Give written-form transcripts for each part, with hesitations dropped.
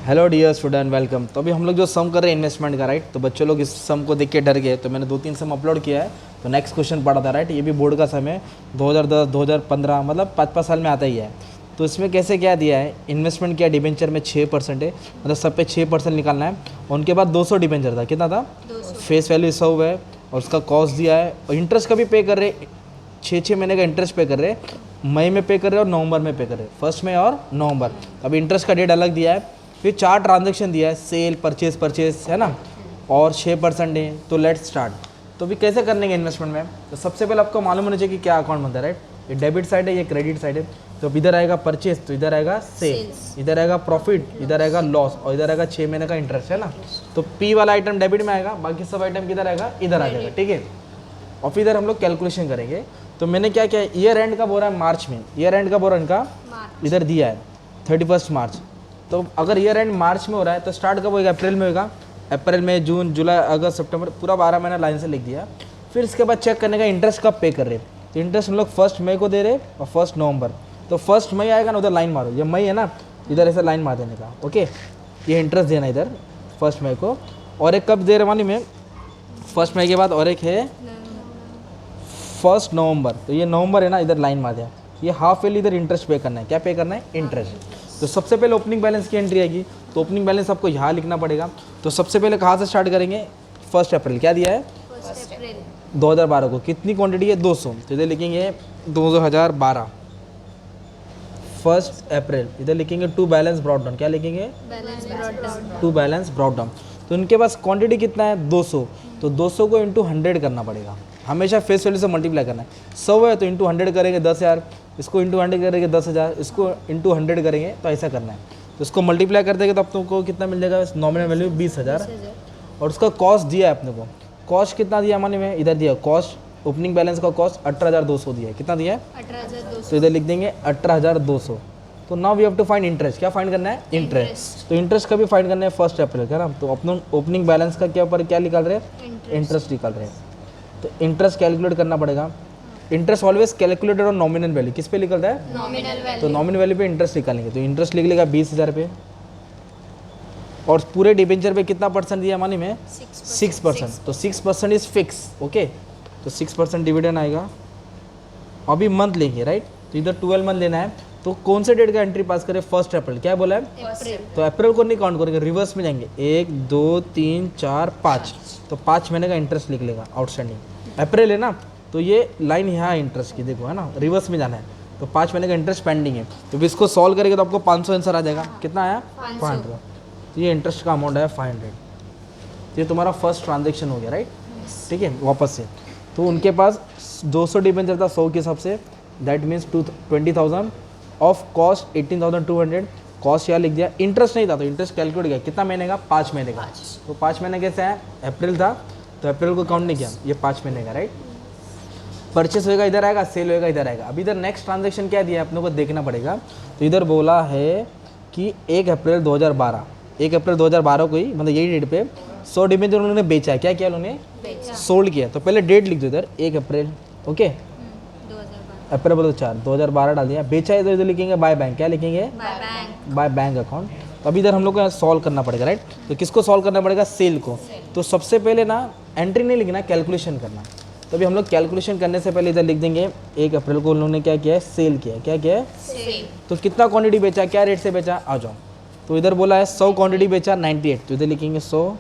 Hello dear student, welcome. तो अभी हम लोग जो सम कर रहे हैं इन्वेस्टमेंट का, राइट। तो बच्चों लोग इस सम को देख के डर गए, तो मैंने 2-3 सम अपलोड किया है। तो नेक्स्ट क्वेश्चन पढ़ा था, राइट। ये भी बोर्ड का सम है, 2010 2015, मतलब 5-5 साल में आता ही है। तो इसमें कैसे क्या दिया है, इन्वेस्टमेंट किया डिबेंचर में 6% है, मतलब सब पे 6% निकालना है। उनके बाद 200 डिबेंचर था, कितना था 200। फेस वैल्यू 100 है, और उसका कॉस्ट दिया है। और इंटरेस्ट का भी पे कर रहे, 6 महीने का इंटरेस्ट पे कर रहे, मई में पे कर रहे और नवंबर में पे कर रहे, फर्स्ट में और नवंबर। अभी इंटरेस्ट का डेट अलग दिया है। फिर 4 ट्रांजेक्शन दिया है, सेल, परचेज है ना, और 6% है। तो लेट्स स्टार्ट। तो अभी कैसे करने के इन्वेस्टमेंट में, तो सबसे पहले आपको मालूम होना चाहिए कि क्या अकाउंट बनता है, राइट। ये डेबिट साइड है, ये क्रेडिट साइड है। तो अब इधर आएगा परचेज, तो इधर आएगा सेल, इधर आएगा प्रॉफिट, इधर आएगा लॉस, और इधर आएगा 6 महीने का इंटरेस्ट, है ना। तो पी वाला आइटम डेबिट में आएगा, बाकी सब आइटम किधर आएगा, इधर आ जाएगा, ठीक है। और फिर इधर हम लोग कैलकुलेशन करेंगे। तो मैंने क्या किया, ईयर एंड कब हो रहा है, मार्च में। ईयर एंड कब हो रहा है इनका, इधर दिया है 31 मार्च। तो अगर ईयर एंड मार्च में हो रहा है तो स्टार्ट कब होगा, अप्रैल में होगा। अप्रैल में, जून, जुलाई, अगस्त, सितंबर, पूरा 12 महीना लाइन से लिख दिया। फिर इसके बाद चेक करने का इंटरेस्ट कब पे कर रहे। तो इंटरेस्ट हम लोग 1 मई को दे रहे और 1 नवंबर। तो 1 मई आएगा ना, उधर लाइन मारो, ये मई है ना, इधर ऐसे लाइन मार देने का, ओके। ये इंटरेस्ट देना इधर 1 मई को। और एक कब दे रहे मानी में, 1 मई के बाद, और एक है 1 नवंबर। तो ये नवंबर है ना, इधर लाइन मार दिया। ये हाफ ईयरली इधर इंटरेस्ट पे करना है। क्या पे करना है, इंटरेस्ट। तो सबसे पहले ओपनिंग बैलेंस की एंट्री आएगी। तो ओपनिंग बैलेंस आपको यहाँ लिखना पड़ेगा। तो सबसे पहले कहाँ से स्टार्ट करेंगे, 1 अप्रैल। क्या दिया है 1 अप्रैल 2012 को। कितनी क्वांटिटी है, 200। तो इधर लिखेंगे 2012 1 अप्रैल। इधर लिखेंगे टू बैलेंस ब्रॉट डाउन। क्या लिखेंगे, balance brought down. To balance brought down. तो उनके पास क्वांटिटी कितना है, 200। तो 200 को इंटू 100 करना पड़ेगा, हमेशा फेस वैल्यू से मल्टीप्लाई करना है। 100 है तो इंटू 100 करेंगे 10,000, इसको इंटू 100 करेंगे 10,000, इसको इंटू 100 करेंगे, तो ऐसा करना है। तो इसको मल्टीप्लाई कर देंगे तो अब तुमको कितना मिल जाएगा, नॉमिनल वैल्यू 20,000। और उसका कॉस्ट दिया है अपने को। कॉस्ट कितना दिया हमारे में, इधर दिया कॉस्ट, ओपनिंग बैलेंस का कॉस्ट 18,200 दिया है। कितना दिया है, 18,200। तो इधर लिख देंगे 18,200। तो now we have to find interest. क्या फाइंड करना है, इंटरेस्ट। तो इंटरेस्ट का भी फाइंड करना है 1 अप्रैल का ना। तो अपने ओपनिंग बैलेंस का क्या ऊपर क्या निकाल रहे हैं, इंटरेस्ट निकाल रहे हैं। तो इंटरेस्ट कैलकुलेट करना पड़ेगा। Interest always calculated on nominal value. किस पे निकलता है, नॉमिनल तो वैल्यू। नॉमिनल वैल्यू पे इंटरेस्ट निकालेंगे। तो इंटरेस्ट लिख लेगा 20,000 पे। और पूरे डिबेंचर पे कितना परसेंट दिया मानी में, 6%। तो 6% इज फिक्स, ओके। तो 6% डिविडेंड आएगा। अभी मंथ लेंगे, राइट। तो इधर 12 मंथ लेना है। तो कौन से डेट का एंट्री पास करें, 1 अप्रैल। क्या बोला है, अप्रैल। तो अप्रैल को नहीं काउंट करेंगे, रिवर्स में जाएंगे, 1 2 3 4 5। तो 5 महीने का इंटरेस्ट लिख लेगा आउटस्टैंडिंग। अप्रैल है ना, तो ये लाइन यहाँ है इंटरेस्ट की, देखो है ना, रिवर्स में जाना है। तो 5 महीने का इंटरेस्ट पेंडिंग है। तो इसको सॉल्व करेंगे तो आपको 500 आंसर आ जाएगा। कितना आया, 500। तो ये इंटरेस्ट का अमाउंट है 500। तो ये तुम्हारा फर्स्ट ट्रांजेक्शन हो गया, राइट, ठीक है। वापस से तो उनके पास 200 डिबेंचर था 100 के हिसाब से, that means 20,000 of cost 18,200। Cost यहाँ लिख दिया, इंटरेस्ट नहीं था तो इंटरेस्ट कैलकुलेट किया, कितना महीने का, 5 महीने का। तो 5 महीने कैसे है, अप्रैल था तो अप्रैल को काउंट नहीं किया, ये 5 महीने का, राइट। परचेस होएगा इधर आएगा, सेल होएगा इधर आएगा। अब इधर नेक्स्ट ट्रांजेक्शन क्या दिया है अपने को देखना पड़ेगा। तो इधर बोला है कि 1 अप्रैल 2012, 1 अप्रैल 2012 को ही, मतलब यही डेट पे 100 डिबेंचर उन्होंने बेचा है। क्या किया उन्होंने, बेचा। सोल्ड किया। तो पहले डेट लिख दो इधर, 1 अप्रैल, ओके। 2012। अप्रैल बोलो 4, 2012 डाल दिया। बेचा है तो इधर लिखेंगे बाय बैंक। क्या लिखेंगे, by bank. By bank account. तो अभी इधर हम लोग को सॉल्व करना पड़ेगा, राइट। तो किसको सॉल्व करना पड़ेगा, सेल को। तो सबसे पहले ना एंट्री नहीं लिखना, कैलकुलेशन करना। तो अभी हम लोग कैलकुलेशन करने से पहले इधर लिख देंगे 1 अप्रैल को उन्होंने क्या किया है, सेल किया है। क्या किया है, सेल। तो कितना क्वांटिटी बेचा, क्या रेट से बेचा, आ जाओ। तो इधर बोला है 100 क्वांटिटी बेचा 98। तो इधर लिखेंगे 100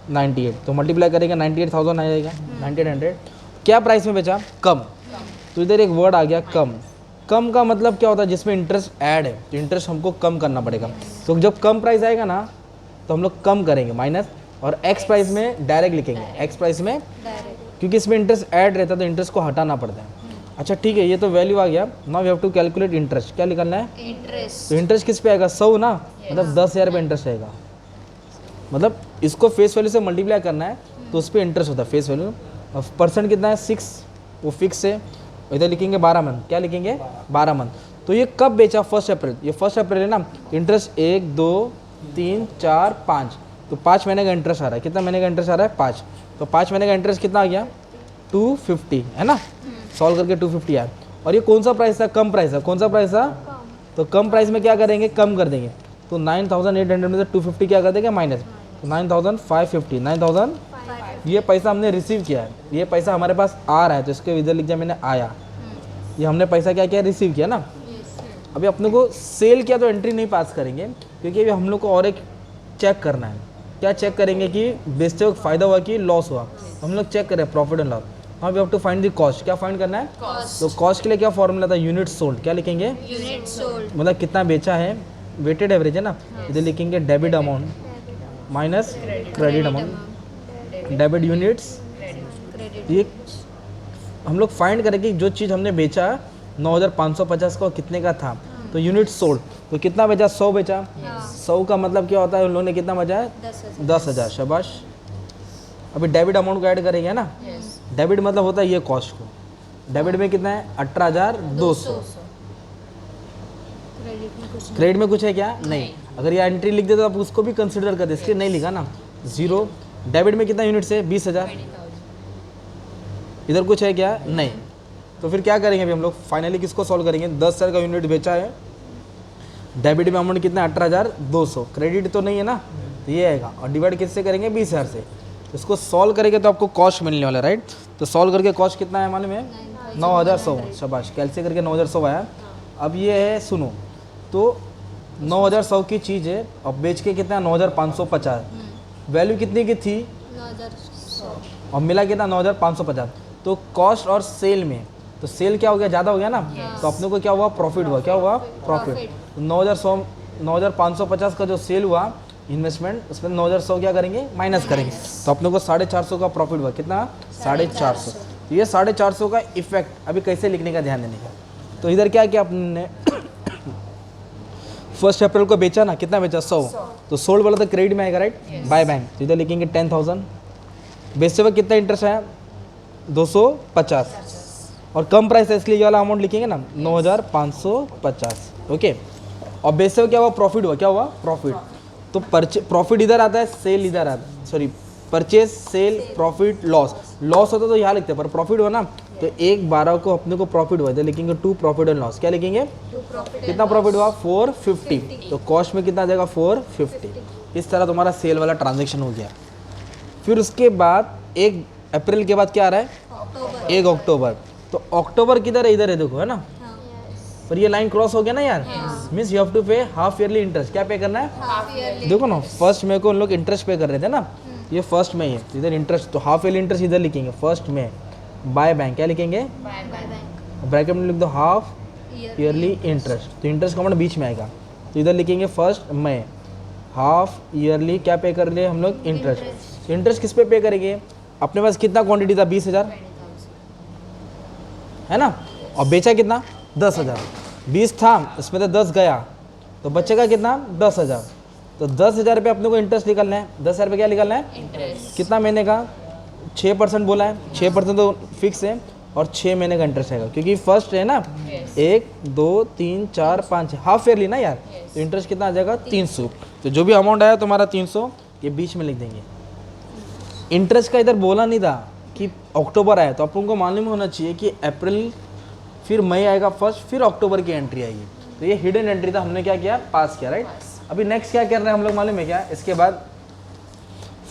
98। तो मल्टीप्लाई करेंगे 98,000 आ जाएगा, 9800। क्या प्राइस में बेचा, कम। तो इधर एक वर्ड आ गया कम। कम का मतलब क्या होता है, जिसमें इंटरेस्ट ऐड है, तो इंटरेस्ट हमको कम करना पड़ेगा। तो जब कम प्राइस आएगा ना तो हम लोग कम करेंगे माइनस, और एक्स प्राइस में डायरेक्ट लिखेंगे, एक्स प्राइस में, डायरेक्ट। क्योंकि इसमें इंटरेस्ट ऐड रहता है तो इंटरेस्ट को हटाना पड़ता है। अच्छा ठीक है, ये तो वैल्यू आ गया। Now we have to calculate interest. क्या निकालना है, इंटरेस्ट। तो इंटरेस्ट किस पे आएगा, 100 ना, मतलब 10,000 पे इंटरेस्ट आएगा। मतलब इसको फेस वैल्यू से मल्टीप्लाई करना है तो उस पर इंटरेस्ट होता है फेस वैल्यू। और परसेंट कितना है, 6, वो फिक्स है। इधर लिखेंगे 12 मंथ। क्या लिखेंगे, 12 मंथ। तो ये कब बेचा, 1 अप्रैल। ये 1 अप्रैल है ना। इंटरेस्ट 1 2 3 4 5, तो 5 महीने का इंटरेस्ट आ रहा है। कितना महीने का इंटरेस्ट आ रहा है, 5। तो 5 महीने का इंटरेस्ट कितना आ गया, 250, है ना। सॉल्व करके 250 आया। और ये कौन सा प्राइस था, कम प्राइस था। कौन सा प्राइस था, तो कम प्राइस में क्या करेंगे, कम कर देंगे। तो 9800 में से 250 क्या कर देगा माइनस, तो 9550, 9000 ये पैसा हमने रिसीव किया है, ये पैसा हमारे पास आ रहा है, तो इसके इधर लिख दिया मैंने आया, ये हमने पैसा क्या किया रिसीव किया ना। अभी अपने को सेल किया तो एंट्री नहीं पास करेंगे, क्योंकि अभी हम लोग को और एक चेक करना है। क्या चेक करेंगे कि बेचते वक्त फ़ायदा हुआ कि लॉस हुआ, हम लोग चेक करें प्रॉफिट एंड लॉस। हाँ we have to find the cost, क्या फाइंड करना है तो कॉस्ट के लिए क्या फॉर्मूला था, यूनिट सोल्ड, क्या लिखेंगे यूनिट सोल्ड मतलब कितना बेचा है, वेटेड एवरेज है ना, इधर लिखेंगे debit amount minus credit amount, debit units. Credit ये हम लोग फाइंड करेंगे कि जो चीज़ हमने बेचा 9550 का कितने का था, तो यूनिट सोल्ड, तो कितना बेचा 100 बेचा, 100 का मतलब क्या होता है उन लोगों ने कितना बचा है 10,000 10,000, शाबाश। अभी डेबिट अमाउंट को ऐड करेंगे ना, डेबिट मतलब होता है ये कॉस्ट को, डेबिट में कितना है 18,200, क्रेडिट में कुछ क्रेडिट में कुछ है क्या नहीं, अगर ये एंट्री लिख दे तो आप उसको भी कंसिडर कर दे, इसलिए नहीं लिखा ना, जीरो। डेबिट में कितना यूनिट है 20,000, इधर कुछ है क्या नहीं, तो फिर क्या करेंगे अभी हम लोग फाइनली किसको सॉल्व करेंगे, 10,000 का यूनिट बेचा है, डेबिट में अमाउंट कितना 18,200, क्रेडिट तो नहीं है ना, तो ये आएगा, और डिवाइड किससे करेंगे 20,000 से, तो इसको सॉल्व करेंगे तो आपको कॉस्ट मिलने वाला है राइट। तो सॉल्व करके कॉस्ट कितना है मालूम है 9,100, शाबाश, कैलसी करके 9,100 आया। अब ये है सुनो, तो 9,100 की चीज़ है, अब बेच के कितना 9,550, वैल्यू कितनी की थी 9,100 और मिला कितना 9,550, तो कॉस्ट और सेल में, तो सेल क्या हो गया ज़्यादा हो गया ना, तो अपने को क्या हुआ प्रॉफिट हुआ, क्या हुआ प्रॉफिट। 9,550 का जो सेल हुआ इन्वेस्टमेंट, उसमें 9,100 क्या करेंगे माइनस करेंगे, तो अपने को 450 का प्रॉफिट हुआ, कितना 450। तो ये 450 का इफेक्ट अभी कैसे लिखने का ध्यान देने का, तो इधर क्या किया अपने 1 अप्रैल को बेचा ना, कितना बेचा 100, तो सोल्ड वाला तो क्रेडिट में आएगा राइट, बाय बैंक, तो इधर लिखेंगे 10,000, बेचते वक्त कितना इंटरेस्ट आया 250, और कम प्राइस है इसलिए ये वाला अमाउंट लिखेंगे ना 9,550, ओके। और बेचते हुए क्या हुआ प्रॉफिट हुआ, क्या हुआ प्रॉफिट, तो प्रॉफिट इधर आता है, सेल इधर आता है, sorry purchase sale profit loss, loss होता तो यहाँ लिखते हैं, पर प्रॉफिट हुआ ना, तो 1/12 को अपने को प्रॉफिट हुआ, इधर लिखेंगे 2 प्रॉफिट एंड लॉस, क्या लिखेंगे कितना प्रॉफिट हुआ 450, तो कॉस्ट में कितना आ जाएगा 450। इस तरह तुम्हारा सेल वाला ट्रांजेक्शन हो गया। फिर उसके बाद 1 अप्रैल के बाद क्या आ रहा है 1 अक्टूबर, तो अक्टूबर किधर है, इधर है देखो है ना, पर ये लाइन क्रॉस हो गया ना यार, मीन्स यू हैव टू पे हाफ ईयरली इंटरेस्ट, क्या पे करना है हाफ ईयरली देखो ना, फर्स्ट में को उन लोग इंटरेस्ट पे कर रहे थे ना, ये फर्स्ट में ही है, तो इधर इंटरेस्ट, तो हाफ ईयरली इंटरेस्ट इधर लिखेंगे फर्स्ट में, बाय बैंक क्या लिखेंगे बाय बैंक ब्रैकेट में लिख दो हाफ ईयरली इंटरेस्ट, तो इंटरेस्ट का अमाउंट बीच में आएगा, तो इधर लिखेंगे फर्स्ट में हाफ ईयरली क्या पे कर लिए हम लोग इंटरेस्ट। इंटरेस्ट किस पे करेंगे, अपने पास कितना क्वांटिटी था 20,000 है ना, और बेचा कितना 10,000, 20 था इसमें तो 10 गया, तो बचेगा कितना 10,000, तो 10,000 रुपये अपने को इंटरेस्ट निकालना है, 10,000 रुपये क्या निकालना है इंटरेस्ट कितना महीने का 6% बोला है, 6% तो फिक्स है, और 6 महीने का इंटरेस्ट आएगा, क्योंकि फर्स्ट है ना 1 2 3 4 5 हाफ ईयरली ना यार, तो इंटरेस्ट कितना आ जाएगा 300, तो जो भी अमाउंट आया तुम्हारा 300 ये बीच में लिख देंगे। इंटरेस्ट का इधर बोला नहीं था कि अक्टूबर आया, तो अपन को मालूम होना चाहिए कि अप्रैल फिर मई आएगा फर्स्ट, फिर अक्टूबर की एंट्री आएगी, तो ये हिडन एंट्री था, हमने क्या किया पास किया राइट। अभी नेक्स्ट क्या कर रहे हैं हम लोग मालूम है क्या, इसके बाद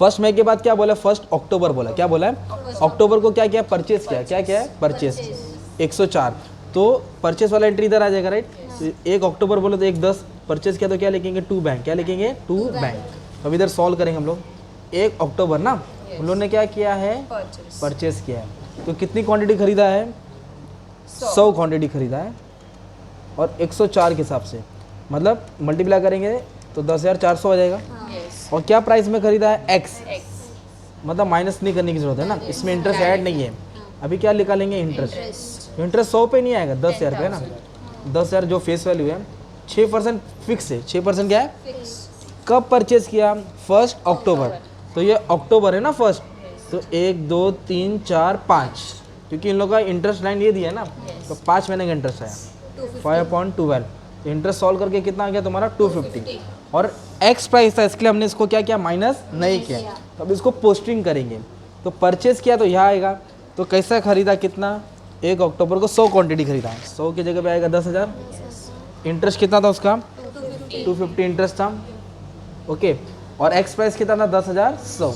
1 मई के बाद क्या बोला 1 अक्टूबर बोला, क्या बोला है अक्टूबर को क्या किया परचेस किया, क्या किया है परचेस 104, तो परचेस वाला एंट्री इधर आ जाएगा राइट। तो 1 अक्टूबर बोले तो 1/10 परचेस किया, तो क्या लिखेंगे 2 बैंक, क्या लिखेंगे 2 बैंक। अब इधर सॉल्व करेंगे हम लोग 1 अक्टूबर ना, हम लोग ने क्या किया है परचेस किया है, तो कितनी क्वांटिटी खरीदा है 100 क्वांटिटी खरीदा है, और 104 के हिसाब से मतलब मल्टीप्लाई करेंगे तो 10,400 आ जाएगा, और क्या प्राइस में खरीदा है x, मतलब माइनस नहीं करने की जरूरत है ना, इसमें इंटरेस्ट ऐड नहीं है। अभी क्या निकालेंगे इंटरेस्ट, इंटरेस्ट 100 पे नहीं आएगा 10,000 रुपये ना, 10,000 जो फेस वैल्यू है 6% फिक्स है, 6% क्या है कब परचेज किया 1 अक्टूबर, तो ये अक्टूबर है ना फर्स्ट, तो 1 2 3 4 5, क्योंकि इन लोगों का इंटरेस्ट लाइन ये दिया है ना, तो 5 महीने का इंटरेस्ट आया 5/12, तो इंटरेस्ट सॉल्व करके कितना आ गया तुम्हारा 250, और एक्स प्राइस था इसके लिए हमने इसको क्या किया माइनस नहीं किया, तो अब इसको पोस्टिंग करेंगे, तो परचेज किया तो यहाँ आएगा, तो कैसा खरीदा कितना 1 अक्टूबर को 100 क्वांटिटी खरीदा, 100 की जगह पे आएगा 10,000, इंटरेस्ट कितना था उसका 250 इंटरेस्ट था, ओके। और एक्स प्राइस कितना था 10,100।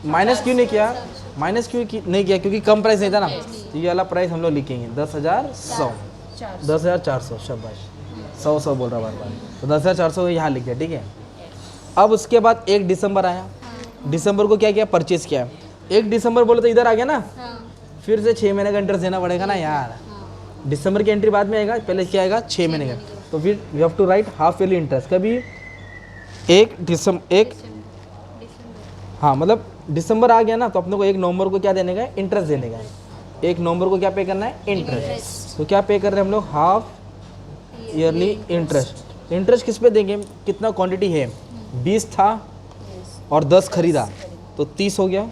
माइनस क्यों नहीं किया, माइनस क्यों नहीं किया, क्योंकि कम प्राइस नहीं था ना, तो ये वाला प्राइस हम लोग लिखेंगे 10,100, 10,400, शाबाश, 100 बोल रहा बार बार, तो 10,400 यहाँ लिख दिया, ठीक है। अब उसके बाद 1 दिसंबर आया, दिसंबर को क्या किया, परचेज किया। 1 दिसंबर बोले तो इधर आ गया ना, फिर से 6 महीने का इंटरेस्ट देना पड़ेगा ना यार। दिसंबर की एंट्री बाद में आएगा, पहले क्या आएगा 6 महीने का, तो फिर we have to write half yearly interest. कभी 1 हाँ मतलब दिसंबर आ गया ना, तो अपने को 1 नवंबर को क्या देने का है, इंटरेस्ट देने का है। 1 नवंबर को क्या पे करना है, इंटरेस्ट। तो क्या पे कर रहे हैं हम लोग, हाफ ईयरली इंटरेस्ट। इंटरेस्ट किस पे देंगे, कितना क्वांटिटी है, 20 था और 10 खरीदा, तो 30 हो गया।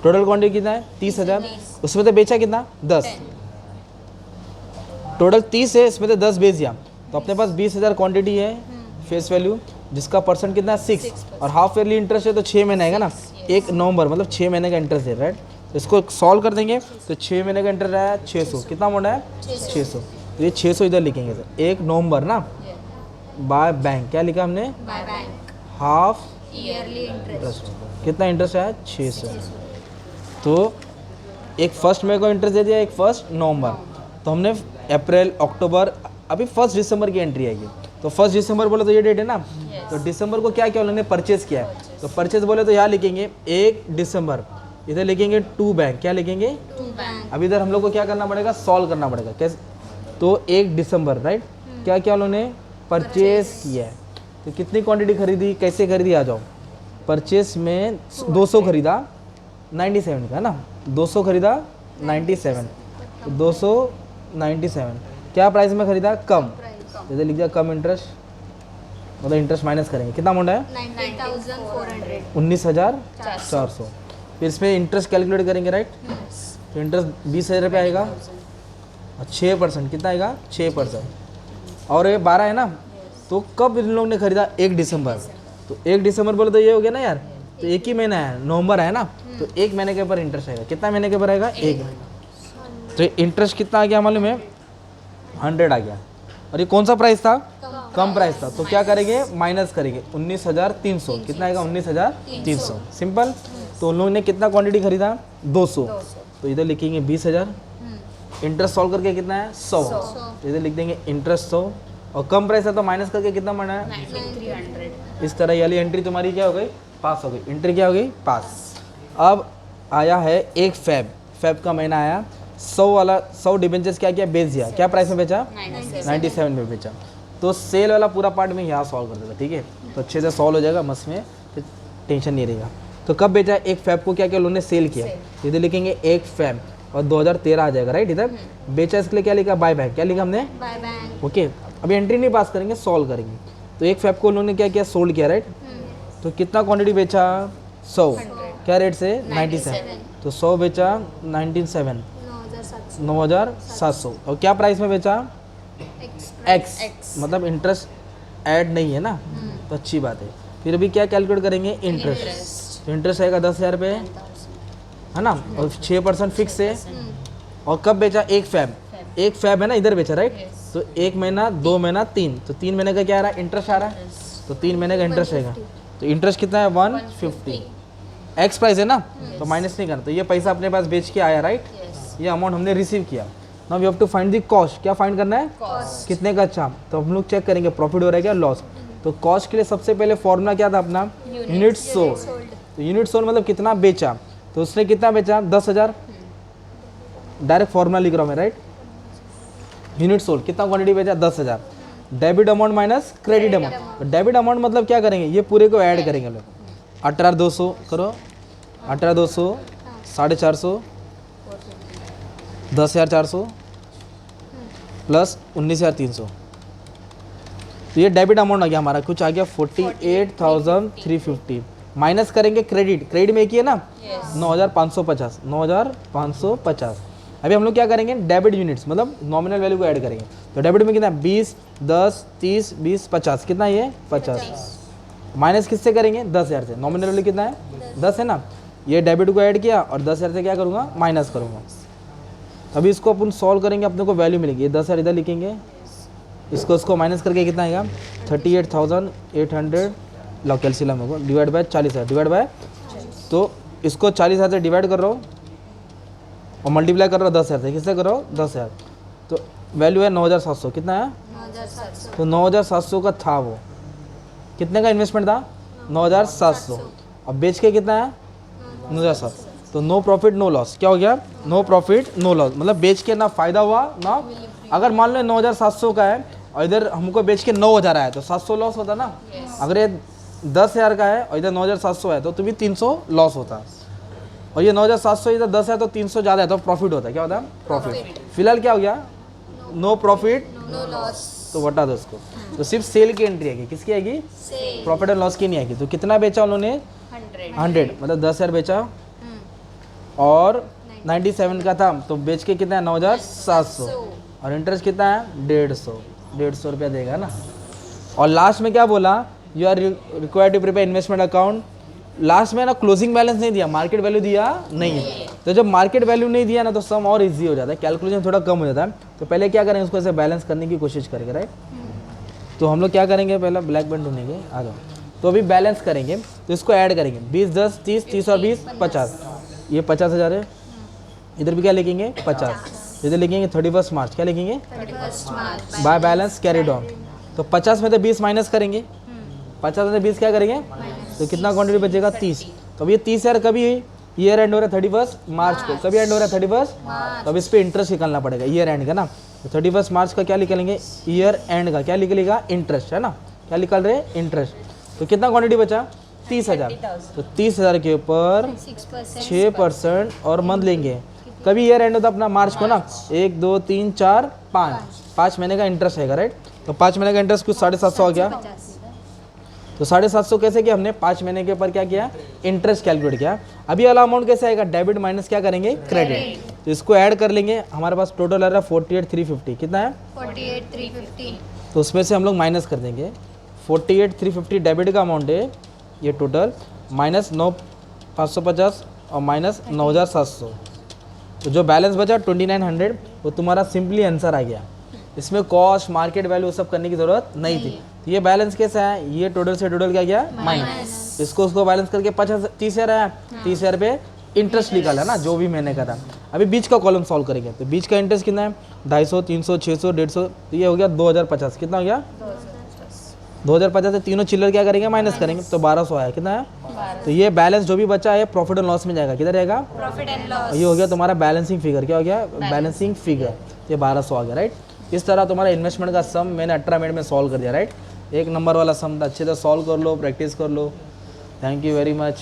टोटल क्वांटिटी कितना है, 30,000, उसमें तो बेचा कितना, 10, टोटल 30 है, इसमें तो 10 बेच दिया, तो अपने पास 20,000 क्वांटिटी है फेस वैल्यू, जिसका परसेंट कितना है 6, और हाफ ईयरली इंटरेस्ट है तो 6 महीने आएगा ना, 1 नवंबर मतलब 6 महीने का इंटरेस्ट है, राइट। इसको सॉल्व कर देंगे तो 6 महीने का इंटरेस्ट आया 600, कितना अमाउंट है 600, तो ये 600 इधर लिखेंगे सर। 1 नवंबर ना, बाय बैंक, क्या लिखा हमने, by bank half yearly interest, कितना इंटरेस्ट आया 600। तो एक 1 मई को इंटरेस्ट दे दिया, एक 1 नवंबर, तो हमने अप्रैल अक्टूबर, अभी 1 दिसंबर की एंट्री आएगी, तो 1 दिसंबर बोले तो ये डेट है ना, तो दिसंबर को क्या किया उन्होंने, परचेज किया है, तो परचेज बोले तो यहाँ लिखेंगे 1 दिसंबर, इधर लिखेंगे टू बैंक, क्या लिखेंगे, टू बैंक, अब इधर हम लोग को क्या करना पड़ेगा, सॉल्व करना पड़ेगा कैसे, तो 1 दिसंबर राइट, क्या क्या उन्होंने परचेज किया है, तो कितनी क्वांटिटी खरीदी, कैसे खरीदी, आ जाओ। परचेस में 200 खरीदा 97 का ना, 200 खरीदा 97, तो 297 क्या प्राइस में खरीदा, कम, जैसे लिख दिया कम इंटरेस्ट, मतलब इंटरेस्ट माइनस करेंगे, कितना अमाउंट है 90,400, 19,400। फिर इसमें इंटरेस्ट कैलकुलेट करेंगे राइट, तो इंटरेस्ट 20,000 रुपये आएगा और 6%, कितना आएगा 6%, और ये 12 है ना, तो कब इन लोगों ने खरीदा, 1 दिसंबर, तो 1 दिसंबर बोले तो ये हो गया ना यार, तो एक ही महीना है, नवंबर है ना, तो 1 महीने के ऊपर इंटरेस्ट आएगा, कितना महीने के ऊपर आएगा, 1, तो इंटरेस्ट कितना आ गया मालूम है, 100 आ गया, और ये कौन सा प्राइस था, कम प्राइस था, तो क्या करेंगे, माइनस करेंगे 19,300, कितना आएगा 19,300, सिंपल। तो उन लोगों ने कितना क्वांटिटी खरीदा, 200, तो इधर लिखेंगे 20,000, इंटरेस्ट सॉल्व करके कितना है 100, तो इधर लिख देंगे इंटरेस्ट 100, और कम प्राइस है तो माइनस करके कितना बना है 9,300, इस तरह वाली एंट्री तुम्हारी क्या हो गई, पास हो गई, एंट्री क्या हो गई, पास। अब आया है 1 फेब का महीना आया, 100 वाला 100 डिबेंचर्स क्या किया, बेच दिया, क्या प्राइस में बेचा, 97 में बेचा, तो सेल वाला पूरा पार्ट में यहाँ सॉल्व कर देगा, ठीक है, तो अच्छे से सॉल्व हो जाएगा, मस्त में फिर टेंशन नहीं रहेगा। तो कब बेचा, 1 फेब को क्या किया उन्होंने, सेल किया, इधर लिखेंगे 1 फेब और 2013 आ जाएगा राइट, इधर बेचा, इसके लिए क्या लिखा, बाय बैक, क्या लिखा हमने, बाय बैंक, ओके। अभी एंट्री नहीं पास करेंगे, सॉल्व करेंगे। तो 1 फेब को उन्होंने क्या किया, सोल्ड किया राइट, तो कितना क्वांटिटी बेचा, 100, क्या रेट से 97, तो 100 बेचा 97, 9,700, 9,700, और क्या प्राइस में बेचा, एक्स, X, मतलब इंटरेस्ट ऐड नहीं है ना, तो अच्छी बात है। फिर अभी क्या कैलकुलेट करेंगे, इंटरेस्ट, तो इंटरेस्ट आएगा 10,000 रुपये है ना, और 6% फिक्स है, और कब बेचा, 1 फेब है ना, इधर बेचा राइट, तो 1 महीना 2 महीना 3, तो 3 महीने का क्या आ रहा है, इंटरेस्ट आ रहा है, तो 3 महीने का इंटरेस्ट आएगा, तो इंटरेस्ट कितना है 150, एक्स प्राइस है ना, तो माइनस नहीं करना, तो ये पैसा अपने पास बेच के आया राइट, ये अमाउंट हमने रिसीव किया। Now we have to find the cost, क्या फाइंड करना है, कॉस्ट, कितने का, अच्छा, तो हम लोग चेक करेंगे प्रॉफिट हो रहा है क्या, लॉस। तो कॉस्ट के लिए सबसे पहले फॉर्मूला क्या था अपना, यूनिट सोल्ड, तो यूनिट सोल्ड मतलब कितना बेचा, तो उसने कितना बेचा 10,000, डायरेक्ट फॉर्मूला लिख रहा हूँ मैं राइट, यूनिट सोल्ड कितना क्वांटिटी बेचा 10,000, debit amount minus credit amount, debit amount मतलब क्या करेंगे, ये पूरे को ऐड करेंगे लोग, 18,200 करो, 18,200, 450, 10,400 प्लस 19,300, तो ये डेबिट अमाउंट आ गया हमारा, कुछ आ गया 48,350, माइनस करेंगे क्रेडिट में एक ही है ना, 9,550, 9,550। अभी हम लोग क्या करेंगे, डेबिट यूनिट्स मतलब नॉमिनल वैल्यू को ऐड करेंगे, तो डेबिट में कितना 20, 10, 30, 20, 50, कितना ये 50, माइनस किससे करेंगे 10,000 से, नॉमिनल वैल्यू कितना है 10 है ना, ये डेबिट को ऐड किया और 10,000 से क्या करूँगा, माइनस करूँगा। अभी इसको अपन सॉल्व करेंगे, अपने को वैल्यू मिलेगी, ये 10,000 इधर लिखेंगे इसको माइनस करके कितना आएगा 38,800 लॉ कैलकुलेट होगा डिवाइड बाय 40,000 डिवाइड बाय, तो इसको 40,000 से डिवाइड कर रहा हूँ और मल्टीप्लाई कर रहा हूँ 10,000 से, किससे कर रहा हूँ 10,000, तो वैल्यू है 9,700, कितना है 9,700 तो 9,700 का था वो, कितने का इन्वेस्टमेंट था 9,700, अब बेच के कितना है 9,700, तो नो प्रॉफिट नो लॉस, क्या हो गया नो प्रॉफिट नो लॉस, मतलब बेच के ना फायदा हुआ ना, अगर मान लो 9,700 का है और इधर हमको बेच के 9,000 आया तो 700 लॉस होता ना, अगर ये 10,000 का है और इधर 9,700 है तो तुम्हें 300 लॉस होता, और ये 9,700 इधर 10 है तो 300 ज़्यादा है तो प्रॉफिट होता है, क्या होता है प्रॉफिट। फिलहाल क्या हो गया नो प्रॉफिट नो लॉस तो बता दो उसको, तो सिर्फ सेल की एंट्री आएगी, किसकी आएगी सेल प्रॉफिट एंड लॉस की नहीं आएगी। तो कितना बेचा उन्होंने 100, मतलब 10,000 बेचा और 97 का था तो बेच के कितना है 9,700, और इंटरेस्ट कितना है 150 रुपया देगा ना। और लास्ट में क्या बोला you are required to prepare investment account, last में ना क्लोजिंग बैलेंस नहीं दिया, मार्केट वैल्यू दिया नहीं, तो जब मार्केट वैल्यू नहीं दिया ना तो सम और इजी हो जाता है, कैलकुलेशन थोड़ा कम हो जाता है। तो पहले क्या करेंगे उसको ऐसे बैलेंस करने की कोशिश करेंगे, राइट। तो हम लोग क्या करेंगे पहले ब्लैक पेन ढूंढेंगे, आ जाओ, तो अभी बैलेंस करेंगे तो इसको ऐड करेंगे 20 10 30 30 और 20 50, ये 50,000 है, इधर भी क्या लिखेंगे 50, इधर लिखेंगे 31 मार्च, क्या लिखेंगे 31 मार्च बाय बैलेंस कैरिड ऑन, तो 50 में से 20 माइनस करेंगे, 50 में से 20 क्या करेंगे तो कितना क्वांटिटी बचेगा 30, तो अब ये 30,000 कभी ईयर एंड हो रहा है 31 मार्च को, कभी एंड हो रहा है 31, तो अब इस पे इंटरेस्ट निकालना पड़ेगा ईयर एंड का ना, तो 31 मार्च का क्या निकालेंगे ईयर एंड का क्या निकलेगा इंटरेस्ट, है ना, क्या निकाल रहे हैं इंटरेस्ट, तो कितना क्वांटिटी बचा 30,000, तो 30,000 के ऊपर 6% 6% और मंथ लेंगे, कभी ईयर एंड होता अपना मार्च को ना, 1 2 3 4 5 महीने का इंटरेस्ट है, राइट। तो 5 महीने का इंटरेस्ट कुछ 750 हो गया, तो 750 कैसे किया हमने 5 महीने के ऊपर क्या किया इंटरेस्ट कैलकुलेट किया। अभी वाला अमाउंट कैसे आएगा डेबिट माइनस क्या करेंगे क्रेडिट, तो इसको ऐड कर लेंगे, हमारे पास टोटल आ रहा है 48,350, कितना है 48,350 तो उसमें से हम लोग माइनस कर देंगे 48,350 डेबिट का अमाउंट है ये टोटल, माइनस 9,550 और माइनस 9,700, तो जो बैलेंस बचा 2,900, वो तुम्हारा सिंपली आंसर आ गया, इसमें कॉस्ट मार्केट वैल्यू सब करने की ज़रूरत नहीं थी। तो ये बैलेंस कैसा है, ये टोटल से टोटल क्या गया माइनस, इसको उसको बैलेंस करके 30,000 आया, 30,000 पे इंटरेस्ट निकाला ना जो भी मैंने कहा। अभी बीच का कॉलम सॉल्व करेंगे, तो बीच का इंटरेस्ट कितना है 250 300 600 150, तो ये हो गया 2,050, कितना हो गया 2,050 से तीनों चिल्लर क्या करेंगे माइनस करेंगे, तो 1,200 आया, कितना है, तो ये बैलेंस जो भी बचा है प्रॉफिट एंड लॉस में जाएगा, किधर जाएगा प्रॉफिट एंड लॉस, ये हो गया तुम्हारा बैलेंसिंग फिगर, क्या हो गया बैलेंसिंग फिगर, ये 1,200 आ गया, राइट। इस तरह तुम्हारा इन्वेस्टमेंट का सम मैंने 18 मिनट में सॉल्व कर दिया, राइट। एक नंबर वाला सम था, अच्छे से सॉल्व कर लो, प्रैक्टिस कर लो। Thank you very much.